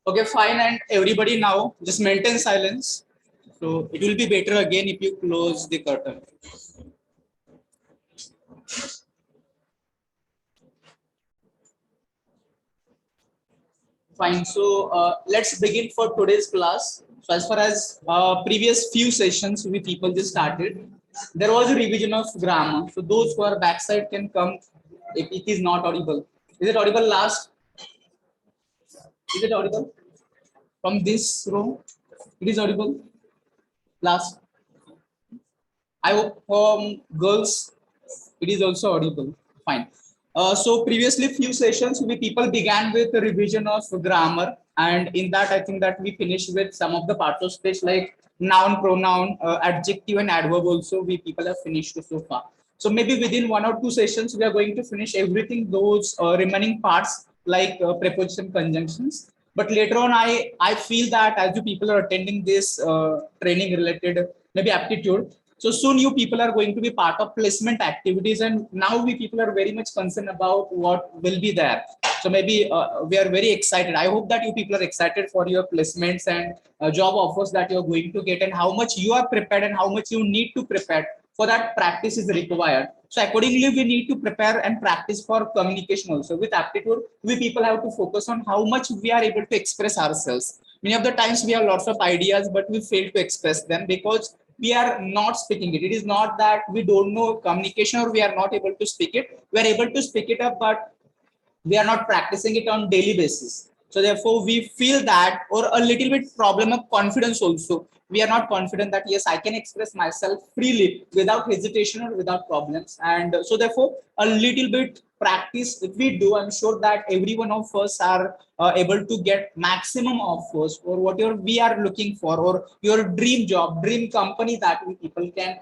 Okay, fine. And everybody now just maintain silence. So it will be better again if you close the curtain. Fine. So let's begin for today's class. So as far as previous few sessions we people just started, there was a revision of grammar. So those who are backside can come if it is not audible. Is it audible last? Is it audible? From this room? It is audible last. I hope girls it is also audible. Fine. So previously few sessions we people began with the revision of grammar, and in that I think that we finished with some of the parts of speech like noun, pronoun, adjective, and adverb. Also, we people have finished so far. So maybe within 1 or 2 sessions we are going to finish everything those remaining parts like preposition, conjunctions. But later on, I feel that as you people are attending this training related maybe aptitude, so soon you people are going to be part of placement activities, and now we people are very much concerned about what will be there. So maybe we are very excited. I hope that you people are excited for your placements and job offers that you're going to get, and how much you are prepared and how much you need to prepare for that. Practice is required. So accordingly, we need to prepare and practice for communication also. With aptitude, we people have to focus on how much we are able to express ourselves. Many of the times we have lots of ideas, but we fail to express them because we are not speaking it. It is not that we don't know communication or we are not able to speak it. We are able to speak it up, but we are not practicing it on daily basis. So therefore we feel that, or a little bit problem of confidence also. We are not confident that yes, I can express myself freely without hesitation or without problems. And so therefore a little bit practice if we do, I'm sure that every one of us are able to get maximum offers or whatever we are looking for, or your dream job, dream company, that we people can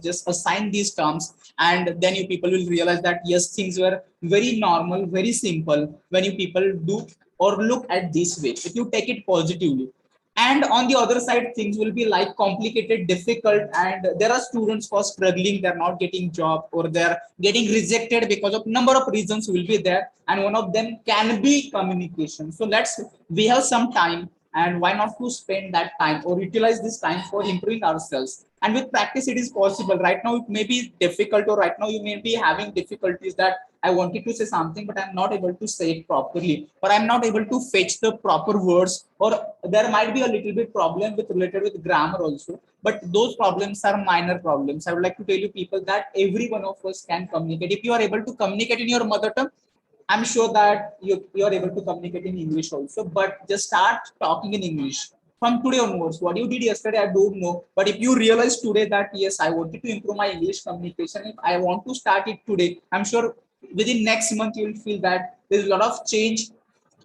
just assign these terms. And then you people will realize that yes, things were very normal, very simple when you people do or look at this way, if you take it positively. And on the other side, things will be like complicated, difficult, and there are students who are struggling, they're not getting job or they're getting rejected because of number of reasons will be there, and one of them can be communication. So let's, we have some time, and why not to spend that time or utilize this time for improving ourselves. And with practice it is possible. Right now it may be difficult, or right now you may be having difficulties that I wanted to say something but I'm not able to say it properly, or I'm not able to fetch the proper words, or there might be a little bit problem with related with grammar also. But those problems are minor problems. I would like to tell you people that every one of us can communicate. If you are able to communicate in your mother tongue, I'm sure that you are able to communicate in English also, but just start talking in English from today onwards. What you did yesterday, I don't know. But if you realize today that yes, I wanted to improve my English communication, if I want to start it today, I'm sure within next month you will feel that there's a lot of change,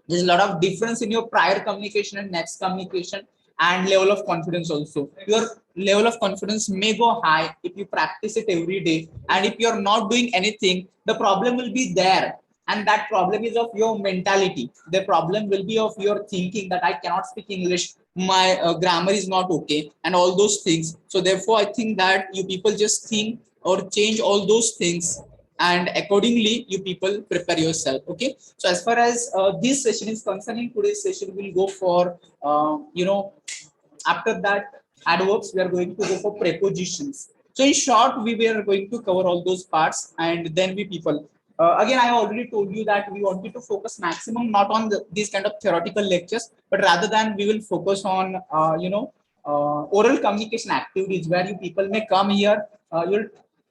there's a lot of difference in your prior communication and next communication, and level of confidence also. Your level of confidence may go high if you practice it every day, and if you're not doing anything, the problem will be there. And that problem is of your mentality. The problem will be of your thinking that I cannot speak English, my grammar is not okay, and all those things. So therefore I think that you people just think or change all those things, and accordingly you people prepare yourself. Okay, so as far as this session is concerning, today's session will go for after that adverbs, we are going to go for prepositions. So in short, we were going to cover all those parts, and then we people. Again, I already told you that we wanted to focus maximum not on these kind of theoretical lectures, but rather than we will focus on oral communication activities where you people may come here. You'll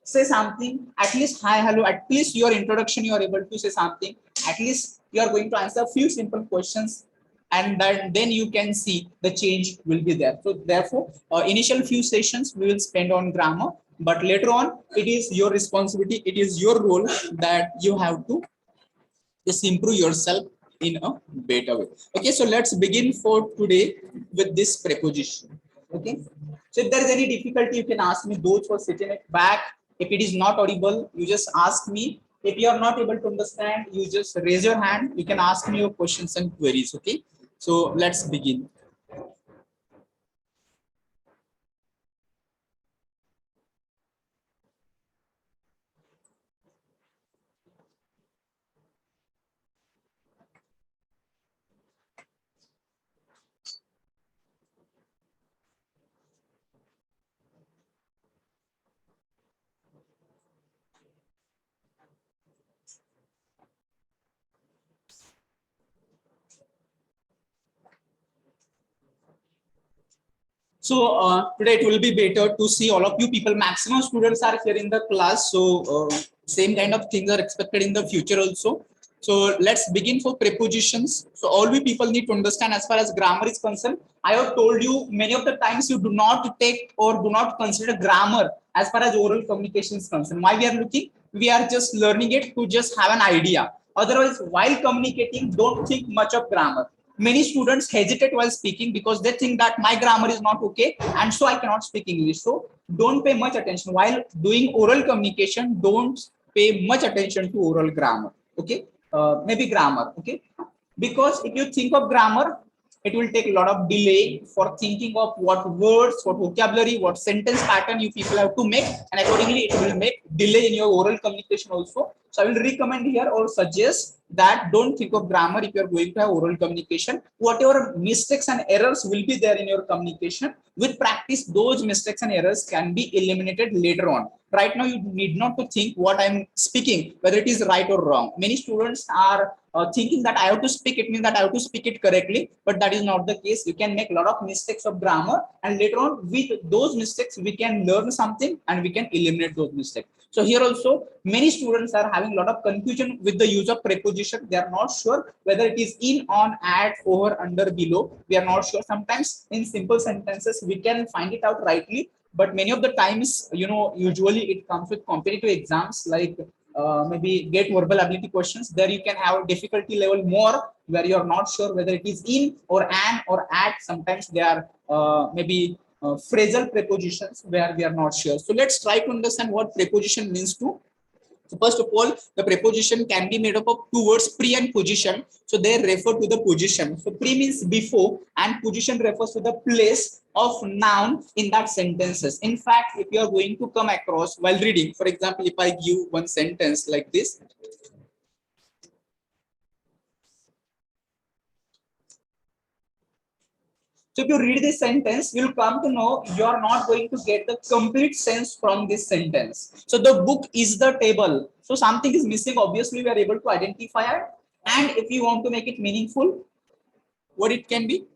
say something, at least hi, hello, at least your introduction you are able to say something. At least you are going to answer a few simple questions, and then you can see the change will be there. So therefore initial few sessions we will spend on grammar, but later on it is your responsibility, it is your role that you have to just improve yourself in a better way. Okay, so let's begin for today with this preposition. Okay, so if there is any difficulty, you can ask me. Those who are sitting at back, if it is not audible, you just ask me. If you are not able to understand, you just raise your hand. You can ask me your questions and queries. Okay, so let's begin. So today it will be better to see all of you people. Maximum students are here in the class, so same kind of things are expected in the future also. So let's begin for prepositions. So all we people need to understand as far as grammar is concerned. I have told you many of the times you do not take or do not consider grammar as far as oral communication is concerned. Why we are looking? We are just learning it to just have an idea. Otherwise, while communicating, don't think much of grammar. Many students hesitate while speaking because they think that my grammar is not okay and so I cannot speak English. So don't pay much attention while doing oral communication. Don't pay much attention to oral grammar. Okay, maybe grammar. Okay, because if you think of grammar, it will take a lot of delay for thinking of what words, what vocabulary, what sentence pattern you people have to make, and accordingly it will make delay in your oral communication also. So I will recommend here or suggest that don't think of grammar if you are going to have oral communication. Whatever mistakes and errors will be there in your communication, with practice those mistakes and errors can be eliminated later on. Right now you need not to think what I'm speaking whether it is right or wrong. Many students are thinking that I have to speak, it means that I have to speak it correctly, but that is not the case. You can make a lot of mistakes of grammar, and later on with those mistakes we can learn something and we can eliminate those mistakes. So here also many students are having a lot of confusion with the use of preposition. They are not sure whether it is in, on, at, over, under, below. We are not sure. Sometimes in simple sentences we can find it out rightly, but many of the times, usually it comes with competitive exams like maybe get verbal ability questions. There you can have difficulty level more, where you are not sure whether it is in or an or at. Sometimes they are maybe phrasal prepositions where we are not sure. So let's try to understand what preposition means to. So first of all, the preposition can be made up of two words, pre and position. So they refer to the position. So pre means before and position refers to the place of noun in that sentences. In fact, if you are going to come across while reading, for example, if I give one sentence like this. So if you read this sentence, you'll come to know you are not going to get the complete sense from this sentence. So the book is the table. So something is missing. Obviously, we are able to identify it. And if you want to make it meaningful, what it can be?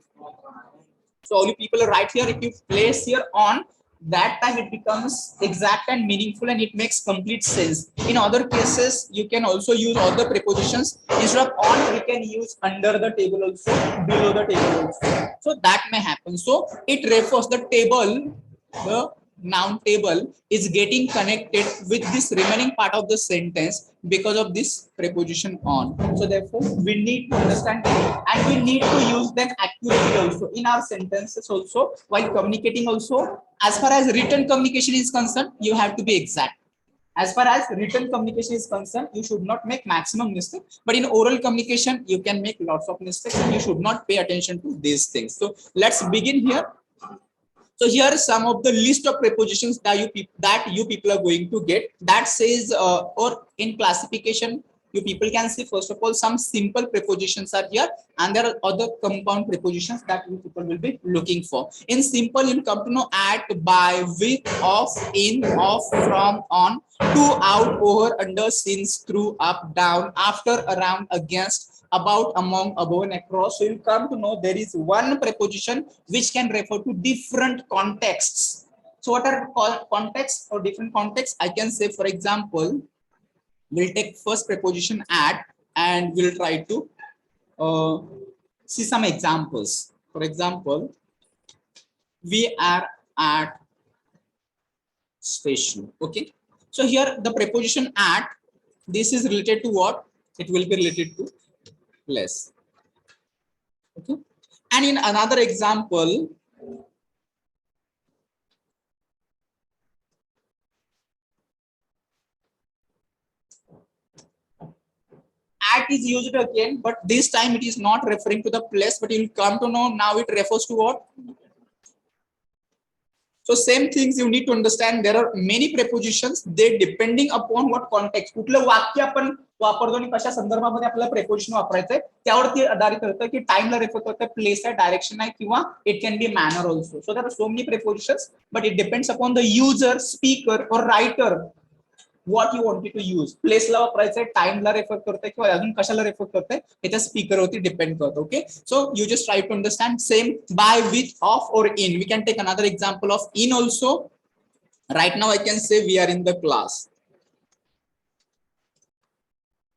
So all you people are right here. If you place here on, that time it becomes exact and meaningful and it makes complete sense. In other cases, you can also use other prepositions. Instead of on, we can use under the table also, below the table also. So that may happen. So it refers the table, the noun table is getting connected with this remaining part of the sentence because of this preposition on. So therefore we need to understand them and we need to use them accurately also in our sentences also while communicating also. As far as written communication is concerned, you have to be exact. As far as written communication is concerned, you should not make maximum mistakes, but in oral communication you can make lots of mistakes and you should not pay attention to these things. So let's begin here. So here are some of the list of prepositions that you people are going to get. That says, or in classification, you people can see first of all some simple prepositions are here, and there are other compound prepositions that you people will be looking for. In simple, you'll come to know at, by, with, of, in, of, from, on, to, out, over, under, since, through, up, down, after, around, against, about, among, above, and across. So you come to know there is one preposition which can refer to different contexts. So what are called contexts or different contexts? I can say, for example, we'll take first preposition at and we'll try to uh, see some examples. For example, we are at station. Okay. So here the preposition at, this is related to what? it will be related to place. Okay. And in another example, at is used again, but this time it is not referring to the place, but you'll come to know now it refers to what? So same things you need to understand. There are many prepositions. They depending upon what context. कुठलं वाक्य आपण वापरतो आणि कशा संदर्भामध्ये आपल्याला preposition वापरायचंय त्यावरती आधारित ठरतं की टाइमला रेफर करतं, प्लेस आहे, डायरेक्शन आहे किंवा it can be manner also. So there are so many prepositions, but it depends upon the user, speaker or writer what you wanted to use. प्लेसला वापरायचंय, टाइमला रेफर करतोय किंवा अजून कशाला रेफर करतोय हे त्या स्पीकर वरती डिपेंड करतं. Okay, so you just try to understand. Same by, with, of or in. We can take another example of in also. Right now I can say we are in the class.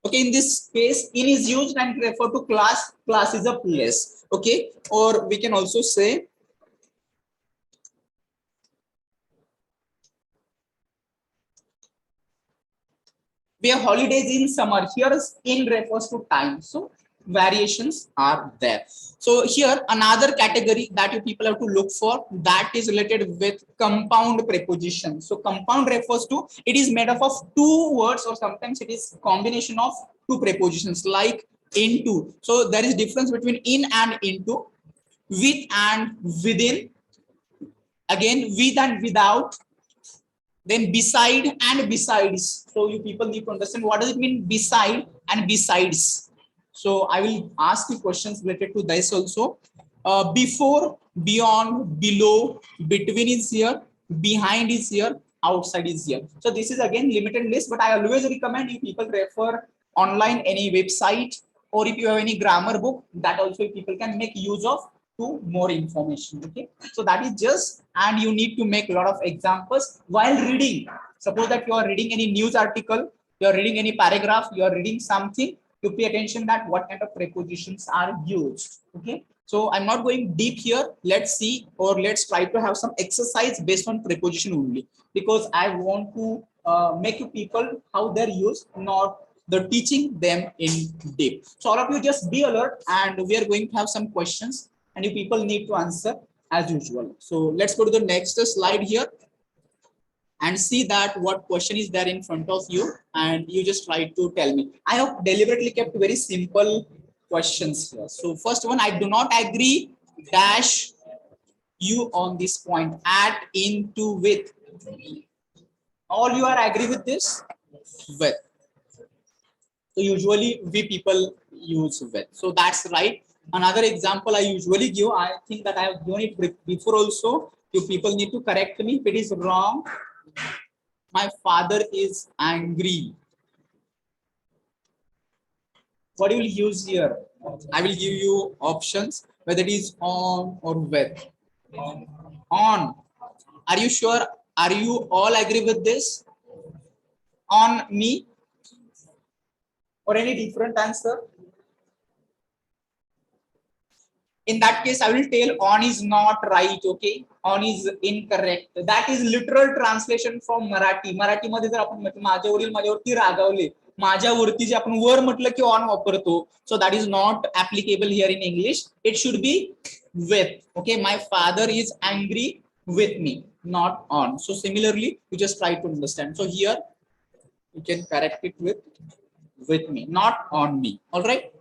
Okay, in this case in is used and refer to class. Class is a place. Okay, or we can also say we have holidays in summer. Here in refers to time, so variations are there. So here another category that you people have to look for, that is related with compound preposition. So compound refers to it is made up of two words or sometimes it is combination of two prepositions like into. So there is difference between in and into, with and within, again with and without, then beside and besides. So you people need to understand what does it mean beside and besides. So I will ask you questions related to this also. Before, beyond, below, between is here, behind is here, outside is here. So this is again limited list, but I always recommend you people refer online any website, or if you have any grammar book, that also people can make use of to more information. Okay, so that is just, and you need to make a lot of examples while reading. Suppose that you are reading any news article, you are reading any paragraph, you are reading something, to pay attention that what kind of prepositions are used. Okay, so I'm not going deep here. Let's see, or let's try to have some exercise based on preposition only, because I want to make you people how they're used, not the teaching them in deep. So all of you just be alert, and we are going to have some questions and you people need to answer as usual. So let's go to the next slide here and see that what question is there in front of you, and you just try to tell me. I have deliberately kept very simple questions here. So first one, I do not agree dash you on this point, at, into, with. All you are agree with this? With. So usually we people use with. So that's right. Another example I usually give, I think that I have given it before also. You people need to correct me if it is wrong. My father is angry. What you will use here? I will give you options whether it is on or with. On. Are you sure? Are you all agree with this? On me? Or any different answer? In that case, I will tell on is not right. Okay, on is incorrect. That is literal translation from Marathi. Maraठी मध्ये जर आपण म्हटलं माझ्या वडील माझ्यावरती रागावले, माझ्यावरती जे आपण वर म्हटलं की on वापरतो, so that is not applicable here in English. It should be with. Okay, my father is angry with me, not on. So similarly, you just try to understand. So here you can correct it with me, not on me. All right.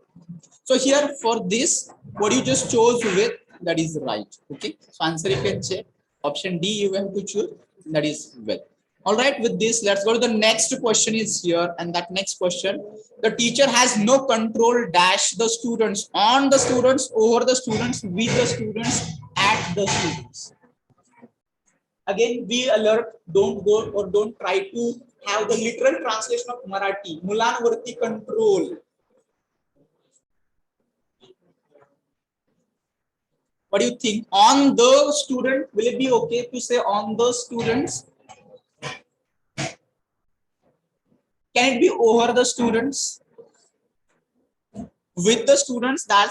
So here for this, what you just chose with, that is right. Okay, so answer you can check. Option D you have to choose, that is with. All right, with this, let's go to the next question is here, and that next question, the teacher has no control dash the students, on the students, over the students, with the students, at the students. Again, be alert, don't go or don't try to have the literal translation of Marathi. Mulanvarti control. What do you think? On the student, will it be okay to say on the students? Can it be over the students? With the students, that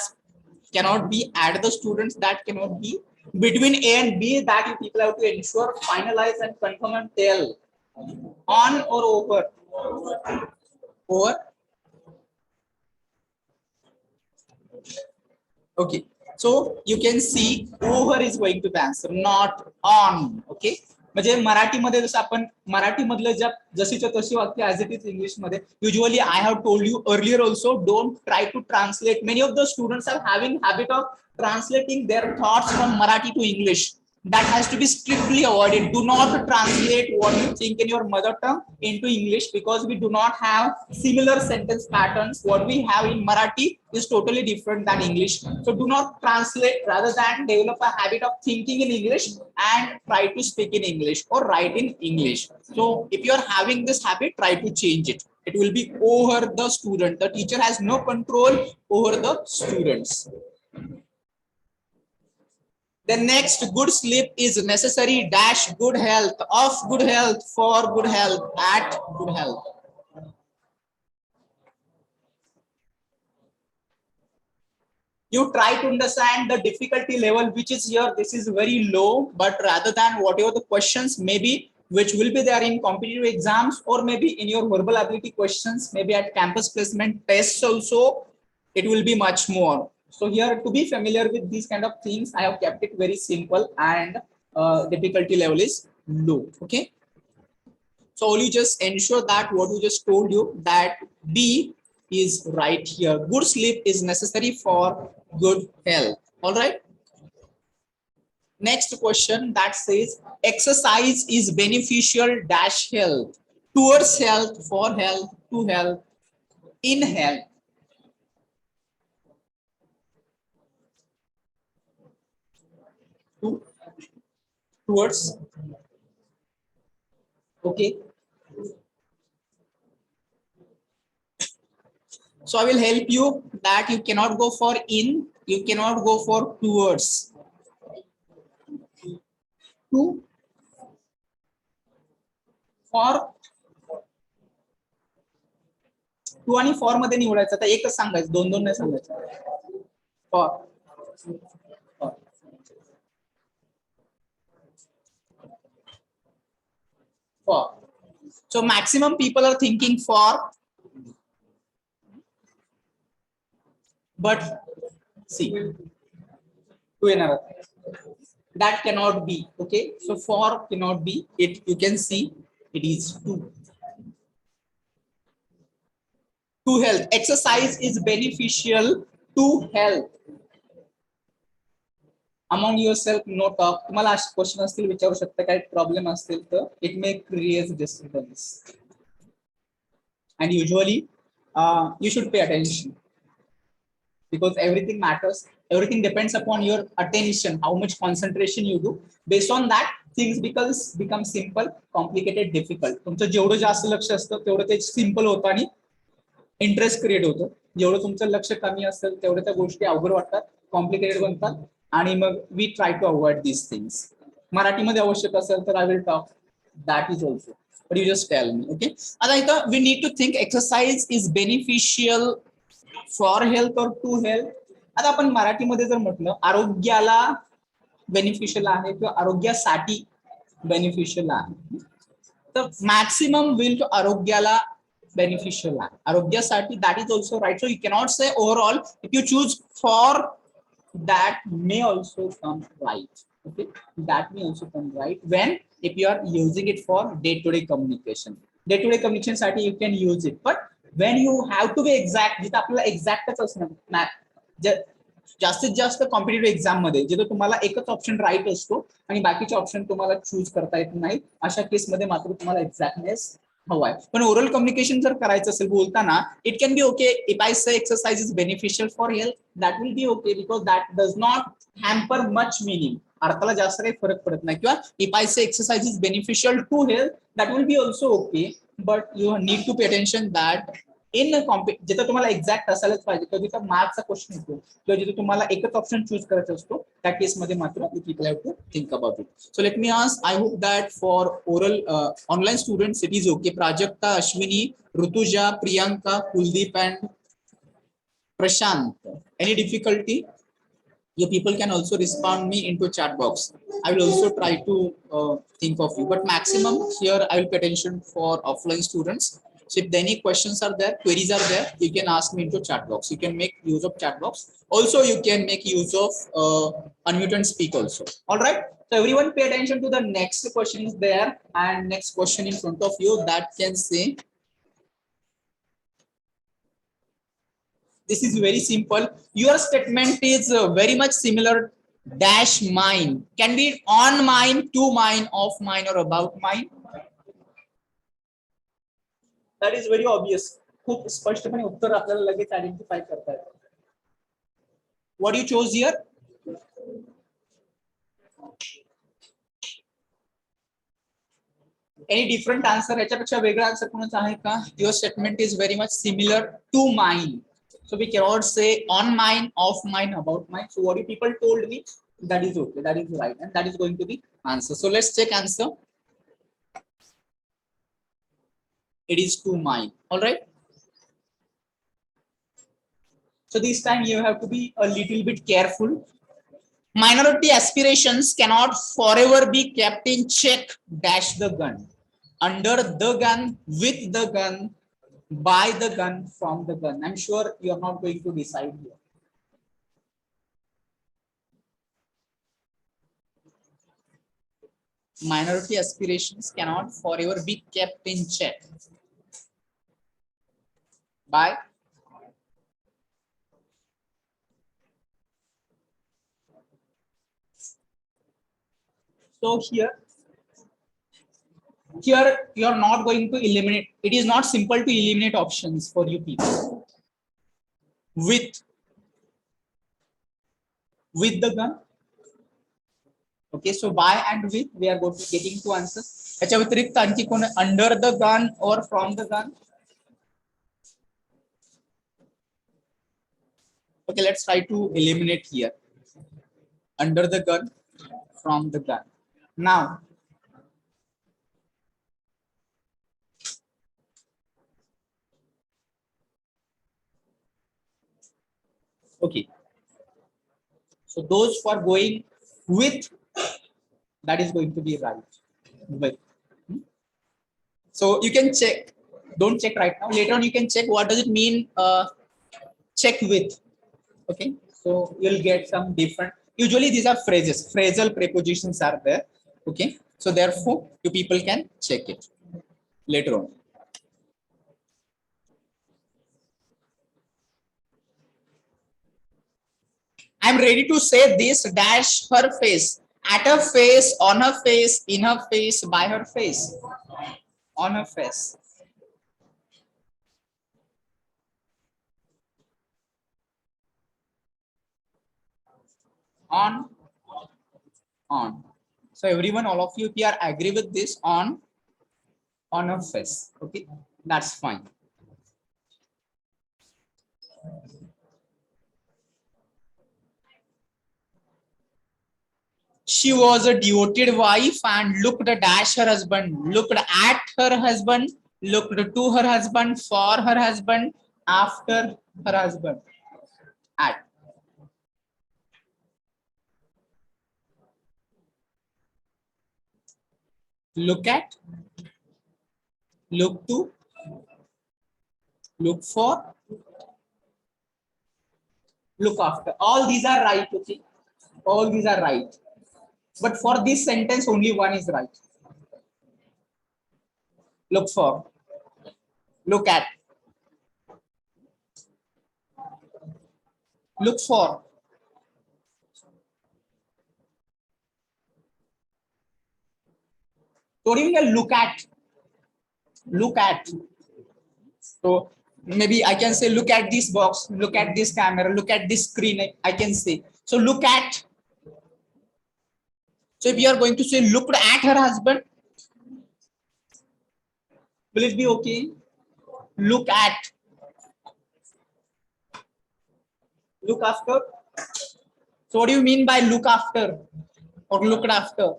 cannot be. At the students, that cannot be. Between A and B, that you people have to ensure, finalize and confirm and tell. On or over? Over. Okay. So you can see over is going to be answer, not on. Okay. म्हणजे मराठीमध्ये जसं आपण मराठीमधलं ज्या जशीच्या तशी वाक्य as it is English मध्ये usually I have told you earlier also don't try to translate many of the students are having habit of translating their thoughts from Marathi to English. That has to be strictly avoided. Do not translate what you think in your mother tongue into English because we do not have similar sentence patterns. What we have in Marathi is totally different than English. So do not translate, rather than develop a habit of thinking in English and try to speak in English or write in English. So if you are having this habit, try to change it. It will be over the student. The teacher has no control over the students. The next, good sleep is necessary dash good health, of good health, for good health, at good health. You try to understand the difficulty level which is here. This is very low, but rather than whatever the questions maybe which will be there in competitive exams or maybe in your verbal ability questions, maybe at campus placement tests also, it will be much more. So here, to be familiar with these kind of things, I have kept it very simple and difficulty level is low. Okay. So all you just ensure that what we just told you, that B is right here. Good sleep is necessary for good health. All right. Next question that says exercise is beneficial dash health, towards health, for health, to health, in health. Towards. Okay. So I will help you that you cannot go for in, you cannot go for towards. To, for, to आणि for मध्ये निवडायचं. आता एकच सांगायचं, दोन दोन नाही सांगायचं. For. For. So maximum people are thinking for, but see, that cannot be. Okay, so for cannot be. It, you can see it is to health. Exercise is beneficial to health. Among yourself, no talk. तुम्हाला question असतील विचारू शकता, काही problem असतील तर it may create disturbance. And usually you should pay attention because everything matters. Everything depends upon your attention, how much concentration you do. Based on that, things become simple, complicated, difficult. तुमचं जेवढं जास्त लक्ष असतं तेवढं ते simple होतं आणि interest create होतो. जेवढं तुमचं लक्ष कमी असेल तेवढ्या त्या गोष्टी अवघड वाटतात, कॉम्प्लिकेटेड बनतात आणि मग we try to avoid these things. मराठीमध्ये आवश्यक असेल तर I will talk that is also, but you just tell me. Okay. आता इथं we need to think exercise is beneficial for health और टू हेल्थ. आता आपण मराठीमध्ये जर म्हटलं आरोग्याला बेनिफिशियल आहे किंवा आरोग्यासाठी बेनिफिशियल आहे, तर मॅक्सिमम विल टू आरोग्याला beneficial आहे. आरोग्यासाठी that is also right. So you cannot say overall. If you choose for, that may also come right. Okay, that may also come right when if you are using it for day-to-day communication. Day-to-day communication साठी you can use it, but when you have to be exact, जिथे आपल्याला एक्झॅक्टच असणार, जास्तीत जास्त competitive exam मध्ये जिथे तुम्हाला एकच ऑप्शन राईट असतो आणि बाकीचे ऑप्शन तुम्हाला चूज करता येत नाही, अशा केसमध्ये मात्र तुम्हाला एक्झॅक्टनेस हवाय. पण ओरल कम्युनिकेशन जर करायचं असेल बोलताना, it can be okay if I say exercise is beneficial for health, that will be okay because that does not hamper much meaning. अर्थाला जास्त काही फरक पडत नाही. किंवा if I say exercise is beneficial to health, that will be also okay, but you need to pay attention that in जिथं तुम्हाला exact असायलाच पाहिजे किंवा जिथं मार्क्सचा क्वेश्चन येतो किंवा जिथे तुम्हाला एकच ऑप्शन चूज करायचं असतो, त्या केसमध्ये मात्र people have to think about it. So let me ask, I hope that for oral online students it is okay. Prajakta, Ashwini, Rutuja, Priyanka, Kuldeep and Prashant, any difficulty? You people can also respond me into chat box. I will also try to think of you, but maximum here I will pay attention for offline students. So if any questions are there, queries are there, you can ask me into chat box. You can make use of chat box. Also, you can make use of unmute and speak also. All right. So everyone pay attention to the next question is there, and next question in front of you that can say, this is very simple. Your statement is very much similar dash mine. Can be on mine, to mine, off mine, or about mine. That is very obvious. खूप स्पष्टपणे उत्तर आपल्याला लगेच identify करता येतं. What you chose here? Any different answer? याच्यापेक्षा वेगळा answer कोणाचा आहे का? Your statement is very much similar to mine. So we cannot say on mine, off mine, about mine. So what you people told me, that is okay, that is right, and that is going to be answer. So let's check answer. It is to mine. All right. So this time you have to be a little bit careful. Minority aspirations cannot forever be kept in check. Dash the gun. Under the gun, with the gun, by the gun, from the gun. I'm sure you are not going to decide here. Minority aspirations cannot forever be kept in check. By so here you are not going to eliminate. It is not simple to eliminate options for you people. With the gun. Okay, so by and with we are going to getting to answer. याच्या व्यतिरिक्त आणखी कोण under the gun or from the gun? Okay, let's try to eliminate here. Under the gun, from the gun. Now, okay. So those who are going with, that is going to be right. With. So you can check. Don't check right now. Later on, you can check what does it mean. Check with. Okay. So you'll get some different. Usually these are phrases. Phrasal prepositions are there. Okay. So therefore, you people can check it later on. I'm ready to say this dash her face. At her face, on her face, in her face, by her face. On her face. On. So everyone, all of you, if you are agree with this, on her face. Okay, that's fine. She was a devoted wife and looked dash her husband, looked at her husband, looked to her husband, for her husband, after her husband. At. Look at, look to, look for, look after. All these are right, okay? All these are right. But for this sentence, only one is right. Look for, look at, look for. What do you mean look at? Look at. So maybe I can say look at this box, look at this camera, look at this screen. I can say. So look at. So if you are going to say looked at her husband, will it be okay? Look at. Look after. So what do you mean by look after or looked after?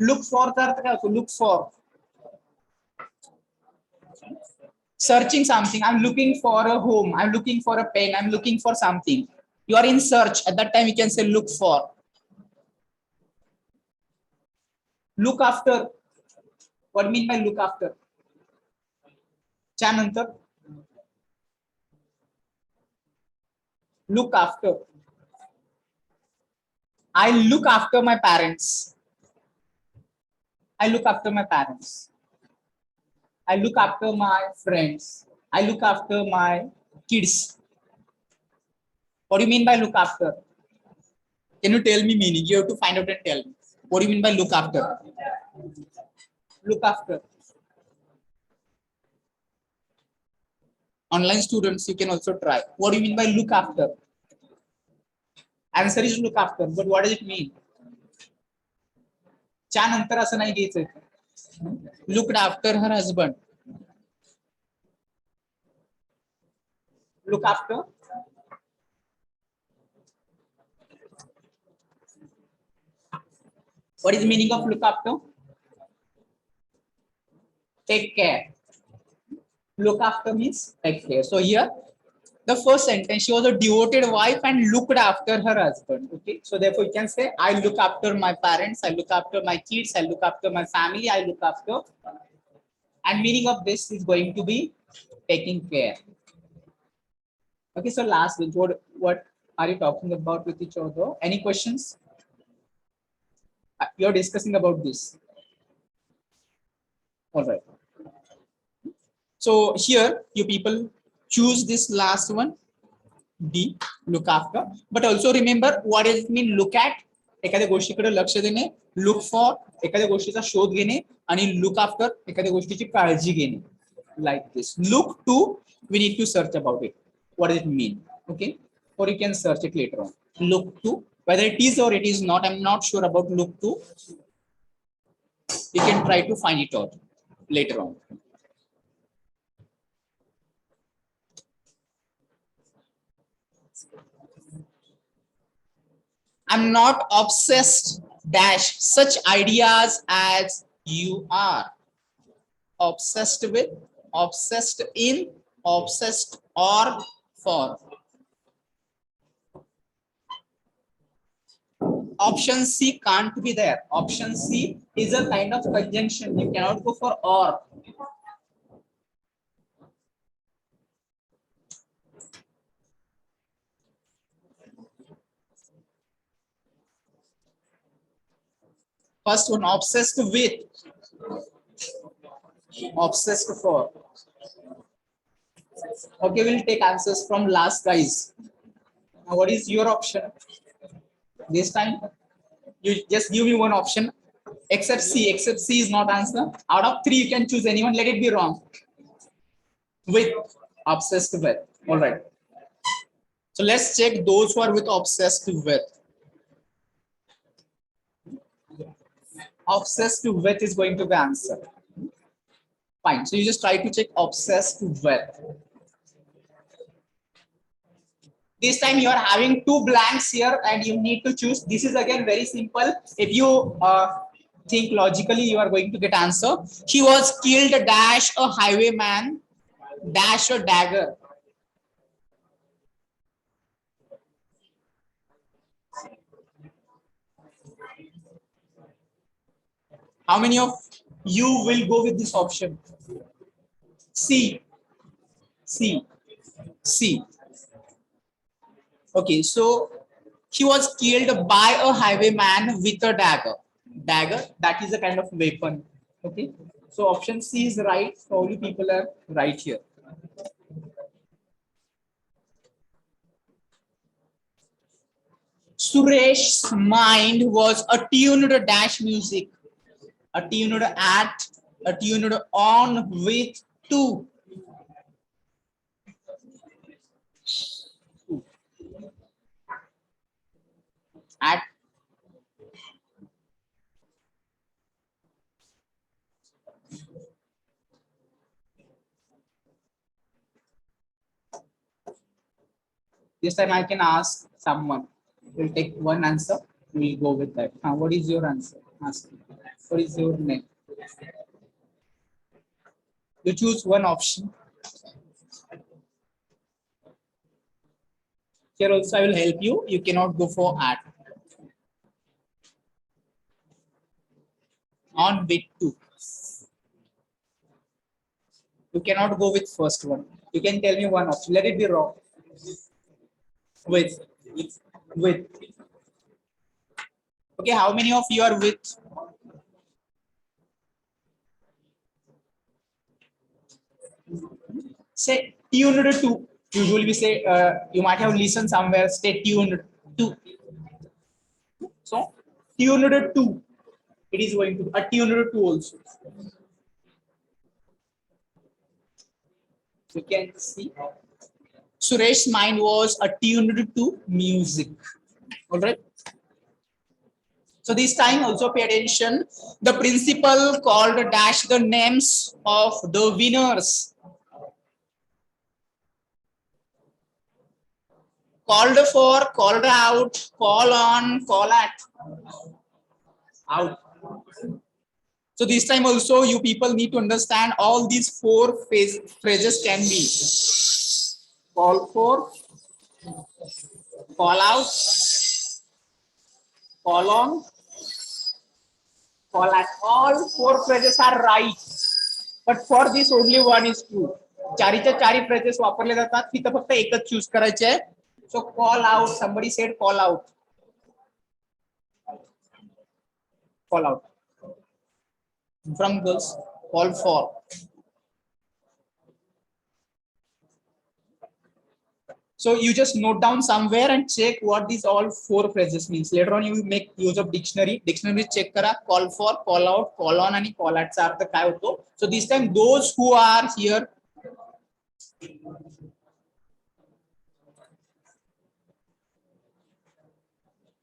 Look for का अर्थ क्या होता है? Look for. Searching something. I'm looking for a home. I'm looking for a pen. I'm looking for something. You are in search. At that time, you can say look for. Look after. What do you mean by look after? च्या नंतर look after. I look after my parents. I look after my parents. I look after my friends. I look after my kids. What do you mean by look after? Can you tell me meaning? You have to find out and tell me. What do you mean by look after? Look after. Online students, you can also try. What do you mean by look after? Answer is look after, but what does it mean? च्या नंतर असं नाही घ्यायचं. Looked after her husband. Look after. What is the meaning of look after? Take care. Look after means take care. So here, the first sentence, she was a devoted wife and looked after her husband. Okay, so therefore you can say, I look after my parents, I look after my kids, I look after my family, I look after. And meaning of this is going to be taking care. Okay, so last, what are you talking about with each other? Any questions? You're discussing about this. All right. So here, you people choose this last one, D, look after. But also remember, what does it mean? Look at. एखाद्या गोष्टीकडे लक्ष देणे, look for एखाद्या गोष्टीचा शोध घेणे, आणि look after एखाद्या गोष्टीची काळजी घेणे. Like this. Look to, we need to search about it. What does it mean? Okay, or you can search it later on. Look to, whether it is or it is not, I'm not sure about look to. You can try to find it out later on. I'm not obsessed dash such ideas as you are. Obsessed with, obsessed in, obsessed or for. Option C can't be there. Option C is a kind of conjunction. You cannot go for or. First one, obsessed with, obsessed for. Okay, we'll take answers from last guys. Now, what is your option? This time, you just give me one option. Except C. Except C is not answer. Out of 3, you can choose anyone. Let it be wrong. With, obsessed with. All right. So let's check those who are with obsessed with. Obsessed with is going to be answer. Fine. So you just try to check obsessed with. This time you are having 2 blanks here and you need to choose. This is again very simple. If you think logically, you are going to get answer. He was killed dash a highwayman dash a dagger. How many of you will go with this option? C. C. C. Okay, so he was killed by a highwayman with a dagger. Dagger, that is a kind of weapon. Okay, so option C is right. So all you people are right here. Suresh's mind was attuned to dash music. Attuned at, attuned on with to. At. This time I can ask someone. We'll take one answer. We'll go with that. What is your answer? Ask. What is your name? You choose one option. Here also I will help you. You cannot go for at. On with to. You cannot go with first one. You can tell me one option. Let it be wrong. With. With. Okay, how many of you are with? Say tuned to. Usually we say you might have listened somewhere. Stay tuned to. So tuned to. It is going to attuned to also. You can see. Suresh's mind was attuned to music. All right. So this time also pay attention. The principal called dash the names of the winners. Called for, called out, call on, call at. Out. So this time also you people need to understand all these four phrases can be call for, call out, call on, call at. All four phrases are right. But for this only one is true. चारीच्या Chari phrases वापरले जातात. तिथं फक्त एकच choose करायचे आहे. So call out. Somebody said call out. Call out. From girls, call for. So you just note down somewhere and check what these all four phrases means. Later on you make use of dictionary. Dictionary check करा. Call for, call out, call on आणि call at चा अर्थ काय होतो. So this time those who are here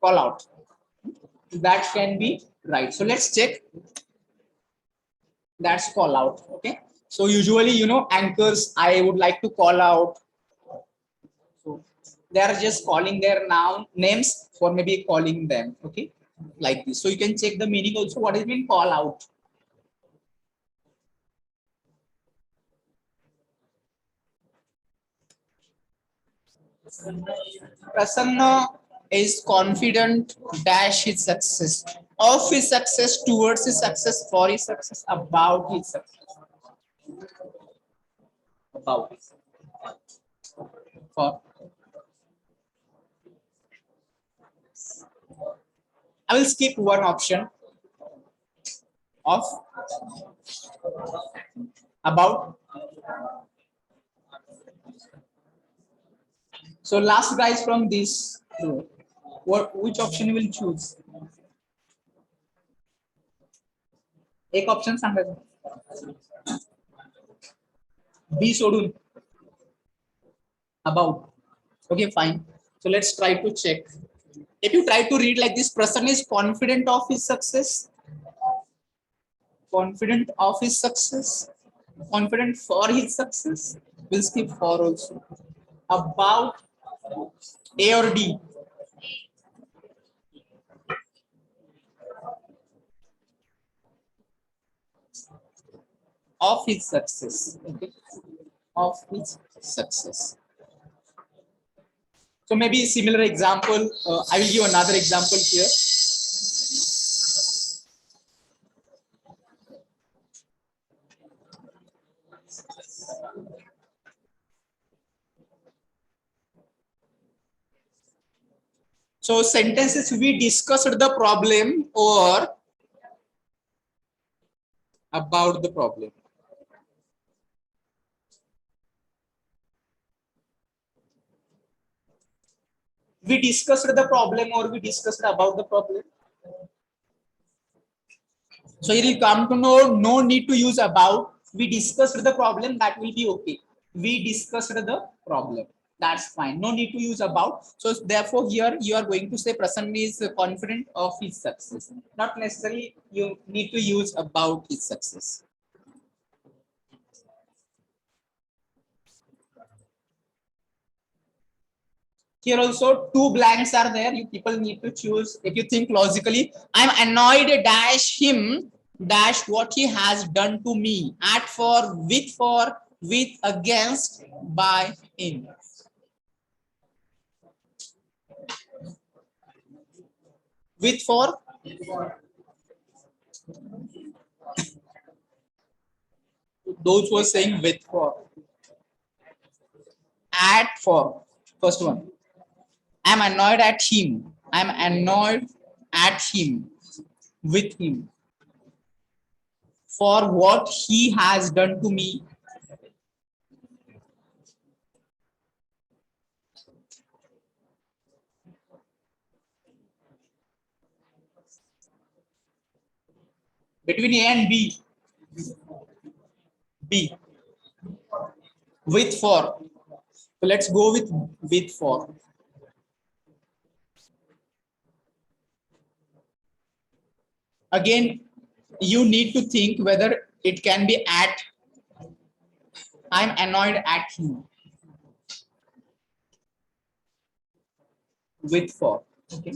call out. That can be right. So let's check. That's call out. Okay. So usually, you know, anchors, I would like to call out. So they are just calling their noun names for maybe calling them. Okay. Like this. So you can check the meaning also. What is mean call out? Prasanna is confident dash his success, of his success, towards his success, for his success, about his success. About. For. I will skip one option of about. So last guys from this, which option you will choose? एक option सांगायचं. B सोडून about. Okay, fine. So let's try to check. If you try to read like this, person is confident of his success, confident of his success, confident for his success. We'll skip for also. About A or D. Of his success. Okay. Of his success. So maybe similar example. I will give another example here. So sentences, we discussed the problem or about the problem. We discussed the problem or we discussed about the problem. So you will come to know no need to use about. We discussed the problem, that will be okay. We discussed the problem. That's fine. No need to use about. So therefore here you are going to say Prasanna is confident of his success. Not necessarily you need to use about his success. Here also two blanks are there. You people need to choose. If you think logically, I'm annoyed dash him dash what he has done to me. At for, with, against, by, in. With for Those who are saying with for. At for. First one. I'm annoyed at him. I'm annoyed at him. With him. For what he has done to me. Between A and B. B. With for. So let's go with for. Again, you need to think whether it can be at. I'm annoyed at him. With for. Okay.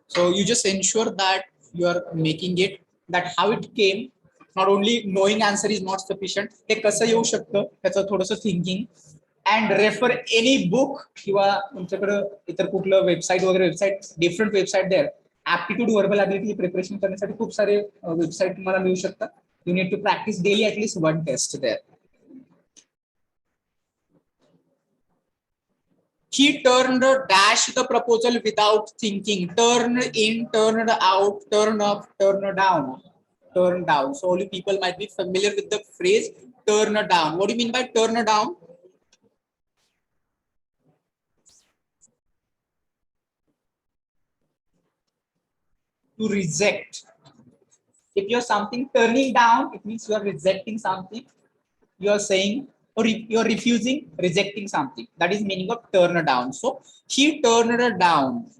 So you just ensure that you are making it, that how it came. Not only knowing answer is not sufficient. हे कसं येऊ शकतं त्याचं थोडंसं thinking. And refer any book किंवा तुमच्याकडे इतर कुठलं website वगैरे website different website there aptitude verbal ability preparation करण्यासाठी खूप सारे वेबसाईट तुम्हाला मिळू शकतात. You need to practice daily at least one test there. He turned dash the proposal without thinking. Turn in, turned out, turn up, turn down. Turn down. So only people might be familiar with the phrase turn down. What do you mean by turn down? To reject. If you're something turning down, it means you are rejecting something. You are saying, or you are refusing, rejecting something. That is meaning of turn down. So he turned down.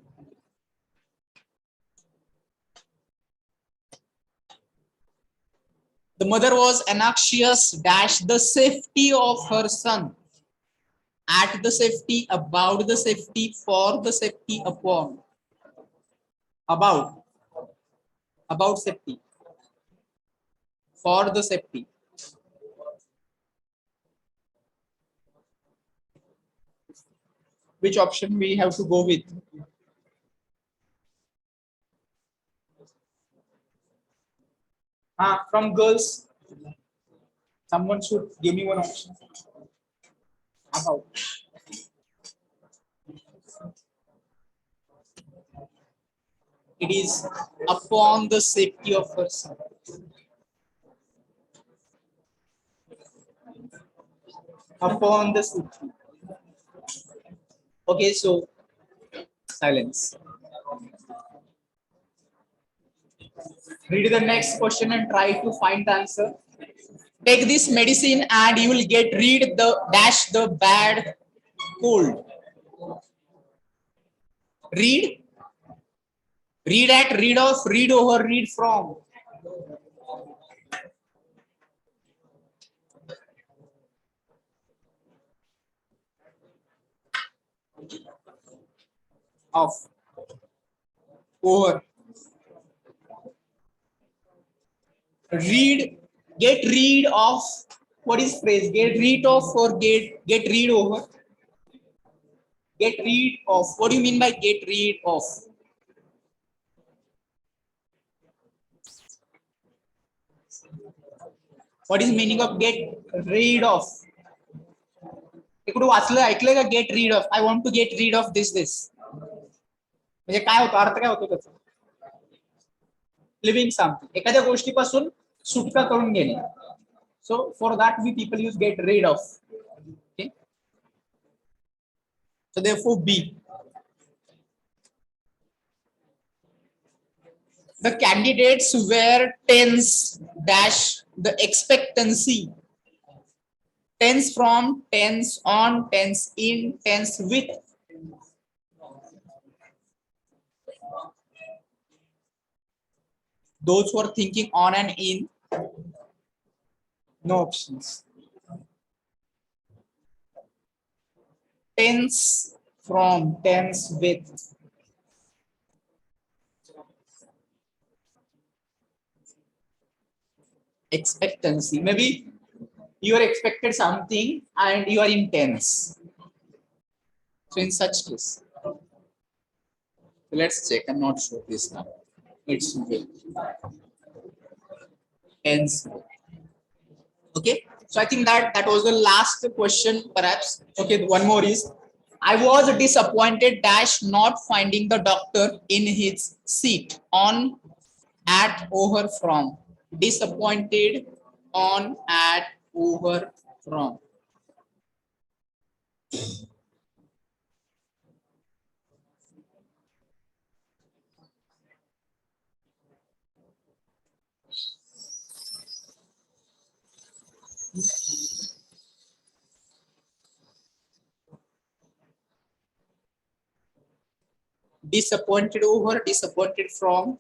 The mother was anxious dash the safety of her son. At the safety, about the safety, for the safety, upon. About safety. For the safety. Which option we have to go with? From girls, someone should give me one option. About. It is upon the safety of her son. Upon the safety. Okay, so silence. Read the next question and try to find the answer. Take this medicine and you will get rid the dash the bad cold. Read. Read at, read of, read over, read from. Of. Over. Read. Get rid of. What is phrase? Get rid of or get rid over? Get rid of. What do you mean by get rid of? What is meaning of get rid of? ऐकलंय का get rid of? I want to get rid of this. म्हणजे काय होतं, अर्थ काय होतो त्याचा? Living something, एखाद्या गोष्टीपासून सुटका करून घेणे. So for that we people use get rid of. Okay. So therefore B. The candidates were tense dash the expectancy. Tense from, tense on, tense in, tense with. Those who are thinking on and in, no options. Tense from, tense with. Expectancy. Maybe you are expected something and you are in tense. So in such case, let's check. I'm not sure this now. It's with. Tense. Okay. So I think that was the last question, perhaps. Okay, one more is, I was disappointed dash not finding the doctor in his seat on, at, over, from. Disappointed, on, at, over, from. Disappointed over, disappointed from.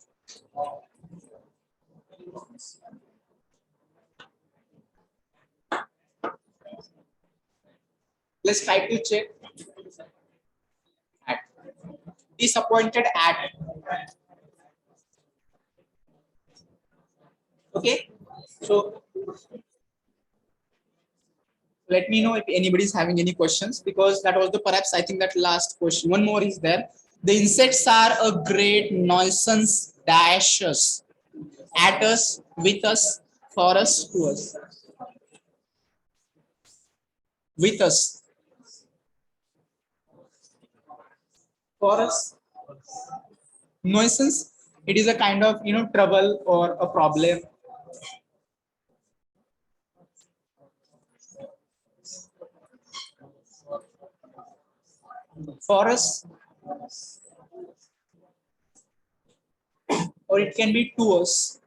Let's try to check. At. Disappointed at. Okay. So let me know if anybody is having any questions, because that was the perhaps I think that last question. One more is there. The insects are a great nuisance dash us, at us, with us, for us, to us. With us, for us. Nuisance, it is a kind of trouble or a problem. For us, or it can be to us.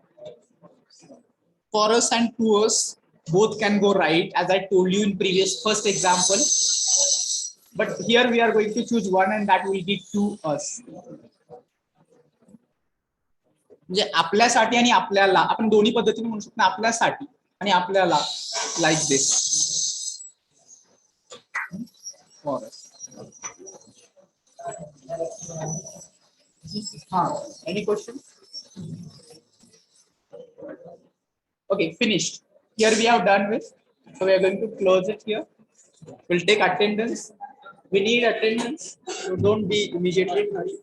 For us and to us both can go right, as I told you in previous first example. But here we are going to choose one, and that will be to us. म्हणजे आपल्यासाठी आणि आपल्याला आपण दोन्ही पद्धतीने म्हणू शकतो. आपल्यासाठी आणि आपल्याला, like this. Any question? Okay, finished. Here we have done with. So we are going to close it here. We'll take attendance. We need attendance. So don't be immediately in hurry.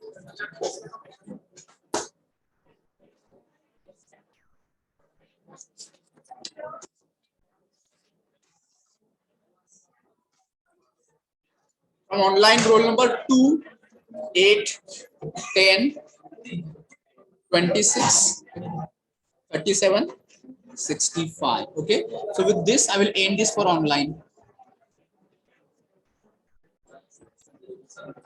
From online, roll number 2, 8, 10, 26, 37, 65. Okay. So with this, I will end this for online.